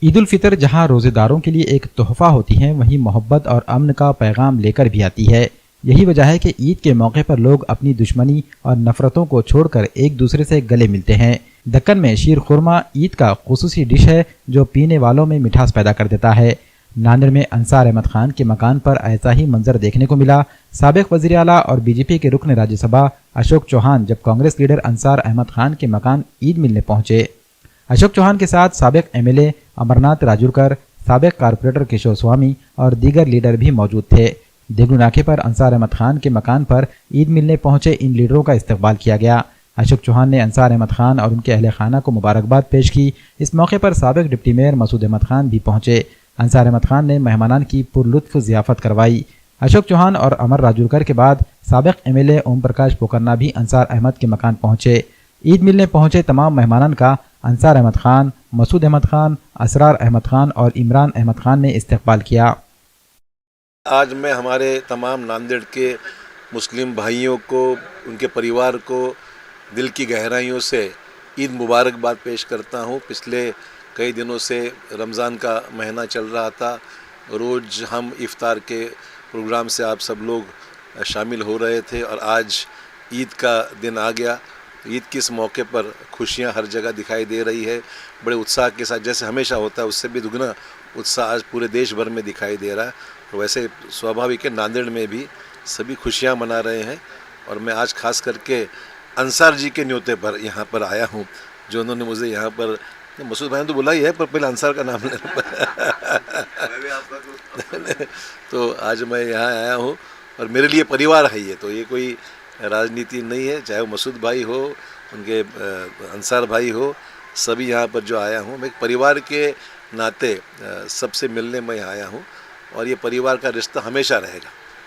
عید الفطر جہاں روزے داروں کے لیے ایک تحفہ ہوتی ہے، وہیں محبت اور امن کا پیغام لے کر بھی آتی ہے۔ یہی وجہ ہے کہ عید کے موقع پر لوگ اپنی دشمنی اور نفرتوں کو چھوڑ کر ایک دوسرے سے گلے ملتے ہیں۔ دکن میں شیر خورما عید کا خصوصی ڈش ہے جو پینے والوں میں مٹھاس پیدا کر دیتا ہے۔ ناندیڑ میں انصار احمد خان کے مکان پر ایسا ہی منظر دیکھنے کو ملا۔ سابق وزیر اعلیٰ اور بی جے پی کے رکن راجیہ سبھا اشوک چوہان جب کانگریس لیڈر انصار احمد خان کے مکان عید ملنے پہنچے۔ اشوک چوہان کے ساتھ سابق ایم ایل اے امرناتھ راجورکر، سابق کارپوریٹر کشور سوامی اور دیگر لیڈر بھی موجود تھے۔ دیگو ناکے پر انصار احمد خان کے مکان پر عید ملنے پہنچے ان لیڈروں کا استقبال کیا گیا۔ اشوک چوہان نے انصار احمد خان اور ان کے اہل خانہ کو مبارکباد پیش کی۔ اس موقع پر سابق ڈپٹی میئر مسعود احمد خان بھی پہنچے۔ انصار احمد خان نے مہمانان کی پرلطف ضیافت کروائی۔ اشوک چوہان اور امر راجورکر کے بعد سابق M L A Om Prakash Pokarna بھی انصار احمد کے مکان پہنچے۔ عید ملنے پہنچے تمام مہمانان کا انصار احمد خان، مسعود احمد خان، اسرار احمد خان اور عمران احمد خان نے استقبال کیا۔ آج میں ہمارے تمام ناندیڑ کے مسلم بھائیوں کو، ان کے پریوار کو دل کی گہرائیوں سے عید مبارکباد پیش کرتا ہوں۔ پچھلے کئی دنوں سے رمضان کا مہینہ چل رہا تھا، روز ہم افطار کے پروگرام سے آپ سب لوگ شامل ہو رہے تھے، اور آج عید کا دن آ گیا۔ عید کے اس موقع پر خوشیاں ہر جگہ دکھائی دے رہی ہے، بڑے اتساہ کے ساتھ، جیسے ہمیشہ ہوتا ہے اس سے بھی دگنا اتساہ آج پورے دیش بھر میں دکھائی دے رہا ہے۔ ویسے سوابھاوک ہے، ناندیڑ میں بھی سبھی خوشیاں منا رہے ہیں، اور میں آج خاص کر کے انصار جی کے نیوتے پر یہاں پر آیا ہوں، جو انہوں نے مجھے یہاں پر، مسعود بھائی نے تو بولا ہی ہے پر پہلے انصار کا نام لینا تو آج میں یہاں آیا ہوں، اور میرے لیے پریوار ہے یہ، تو یہ کوئی راجنیتی نہیں ہے، چاہے وہ مسعود بھائی ہو، ان کے انصار بھائی ہو، سبھی یہاں پر جو آیا ہوں، میں ایک پریوار کے ناطے سب سے ملنے میں یہاں آیا ہوں، اور یہ پریوار کا رشتہ ہمیشہ رہے گا۔